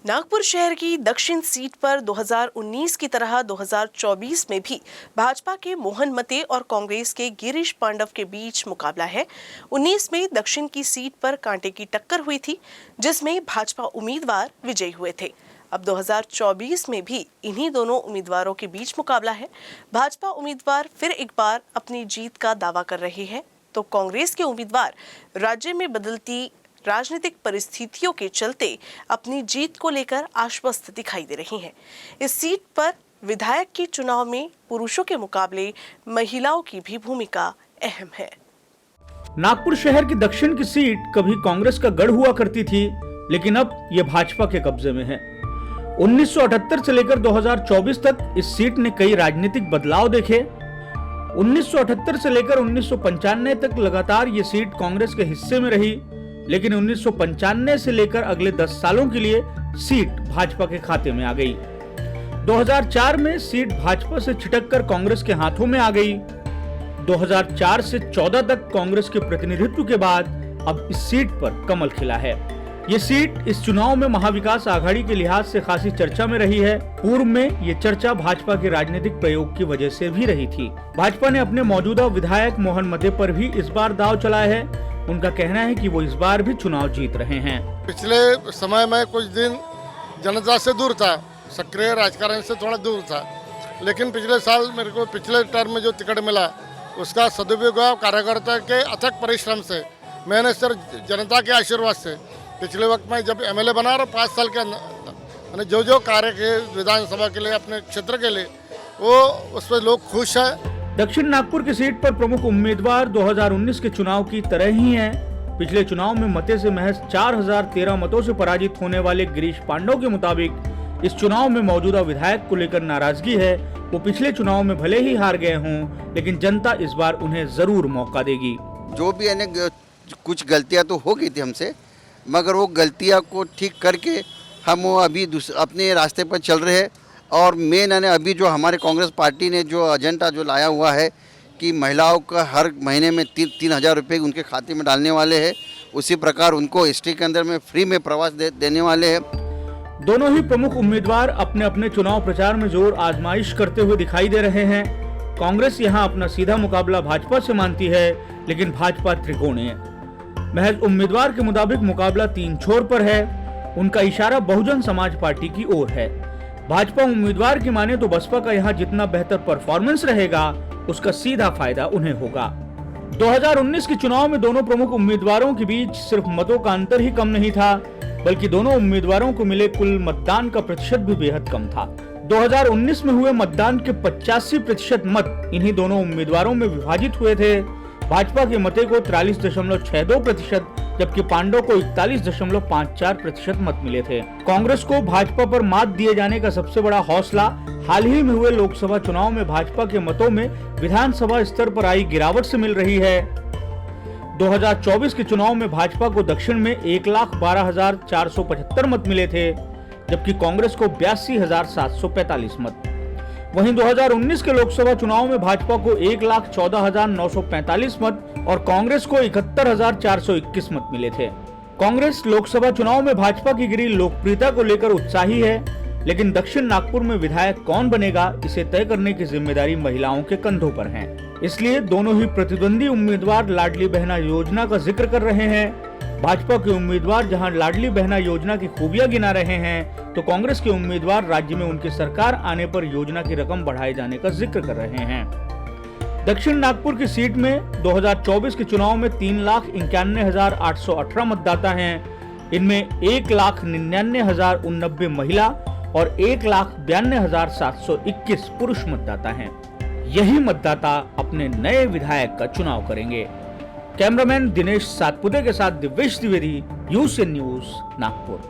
नागपुर शहर की दक्षिण सीट पर 2019 की तरह 2024 में भी भाजपा के मोहन मते और कांग्रेस के गिरीश पांडव के बीच मुकाबला है। 19 में दक्षिण की सीट पर कांटे की टक्कर हुई थी, जिसमें भाजपा उम्मीदवार विजयी हुए थे। अब 2024 में भी इन्हीं दोनों उम्मीदवारों के बीच मुकाबला है। भाजपा उम्मीदवार फिर एक बार अपनी जीत का दावा कर रहे हैं, तो कांग्रेस के उम्मीदवार राज्य में बदलती राजनीतिक परिस्थितियों के चलते अपनी जीत को लेकर आश्वस्त दिखाई दे रही हैं। इस सीट पर विधायक के चुनाव में पुरुषों के मुकाबले महिलाओं की भी भूमिका अहम है। नागपुर शहर की दक्षिण की सीट कभी कांग्रेस का गढ़ हुआ करती थी, लेकिन अब ये भाजपा के कब्जे में है। 1978 से लेकर 2024 तक इस सीट ने कई राजनीतिक बदलाव देखे। 1978 से लेकर 1995 तक लगातार ये सीट कांग्रेस के हिस्से में रही, लेकिन 1995 से लेकर अगले 10 सालों के लिए सीट भाजपा के खाते में आ गई। 2004 में सीट भाजपा से छिटककर कांग्रेस के हाथों में आ गई। 2004 से 14 तक कांग्रेस के प्रतिनिधित्व के बाद अब इस सीट पर कमल खिला है। ये सीट इस चुनाव में महाविकास आघाड़ी के लिहाज से खासी चर्चा में रही है। पूर्व में ये चर्चा भाजपा के राजनीतिक प्रयोग की वजह से भी रही थी। भाजपा ने अपने मौजूदा विधायक मोहन मते पर भी इस बार दांव चलाया है। उनका कहना है कि वो इस बार भी चुनाव जीत रहे हैं। पिछले समय में कुछ दिन जनता से दूर था, सक्रिय राजकारण से थोड़ा दूर था, लेकिन पिछले साल मेरे को पिछले टर्म में जो टिकट मिला उसका सदुपयोग कार्यकर्ता के अथक परिश्रम से, मैंने सिर्फ जनता के आशीर्वाद से पिछले वक्त में जब एमएलए बना और 5 साल के अंदर जो कार्य के विधानसभा के लिए अपने क्षेत्र के लिए वो उस पर लोग खुश है। दक्षिण नागपुर की सीट पर प्रमुख उम्मीदवार 2019 के चुनाव की तरह ही हैं। पिछले चुनाव में मते से महज 4013 मतों से पराजित होने वाले गिरीश पांडव के मुताबिक इस चुनाव में मौजूदा विधायक को लेकर नाराजगी है। वो पिछले चुनाव में भले ही हार गए हों, लेकिन जनता इस बार उन्हें जरूर मौका देगी। जो भी कुछ गलतियां तो हो गई थी हमसे, मगर वो गलतियां को ठीक करके हम अभी अपने रास्ते पर चल रहे हैं। और मेन है अभी जो हमारे कांग्रेस पार्टी ने जो एजेंडा जो लाया हुआ है कि महिलाओं का हर महीने में 3,000 रुपये उनके खाते में डालने वाले हैं, उसी प्रकार उनको एसटी के अंदर में फ्री में प्रवास देने वाले हैं। दोनों ही प्रमुख उम्मीदवार अपने अपने चुनाव प्रचार में जोर आजमाइश करते हुए दिखाई दे रहे हैं। कांग्रेस यहाँ अपना सीधा मुकाबला भाजपा से मानती है, लेकिन भाजपा त्रिकोणीय है। महज उम्मीदवार के मुताबिक मुकाबला 3 छोर पर है। उनका इशारा बहुजन समाज पार्टी की ओर है। भाजपा उम्मीदवार की माने तो बसपा का यहाँ जितना बेहतर परफॉर्मेंस रहेगा, उसका सीधा फायदा उन्हें होगा। 2019 के चुनाव में दोनों प्रमुख उम्मीदवारों के बीच सिर्फ मतों का अंतर ही कम नहीं था, बल्कि दोनों उम्मीदवारों को मिले कुल मतदान का प्रतिशत भी बेहद कम था। 2019 में हुए मतदान के 85% मत इन्हीं दोनों उम्मीदवारों में विभाजित हुए थे। भाजपा के मते को 43.62%, जबकि पांडव को 41.54% मत मिले थे। कांग्रेस को भाजपा पर मात दिए जाने का सबसे बड़ा हौसला हाल ही में हुए लोकसभा चुनाव में भाजपा के मतों में विधानसभा स्तर पर आई गिरावट से मिल रही है। 2024 के चुनाव में भाजपा को दक्षिण में 1,12,475 मत मिले थे, जबकि कांग्रेस को 82,745 मत। वहीं 2019 के लोकसभा चुनाव में भाजपा को 1,14,945 मत और कांग्रेस को 71,421 मत मिले थे। कांग्रेस लोकसभा चुनाव में भाजपा की गिरी लोकप्रियता को लेकर उत्साही है, लेकिन दक्षिण नागपुर में विधायक कौन बनेगा, इसे तय करने की जिम्मेदारी महिलाओं के कंधों पर है। इसलिए दोनों ही प्रतिद्वंदी उम्मीदवार लाडली बहना योजना का जिक्र कर रहे हैं। भाजपा के उम्मीदवार जहां लाडली बहना योजना की खूबियां गिना रहे हैं, तो कांग्रेस के उम्मीदवार राज्य में उनकी सरकार आने पर योजना की रकम बढ़ाए जाने का जिक्र कर रहे हैं। दक्षिण नागपुर की सीट में 2024 के चुनाव में 3,91,818 मतदाता हैं। इनमें 1,99,089 महिला और 1,92,721 पुरुष मतदाता हैं। यही मतदाता अपने नए विधायक का चुनाव करेंगे। कैमरामैन दिनेश सातपुते के साथ दिव्येश द्विवेदी, यूसीएन न्यूज, नागपुर।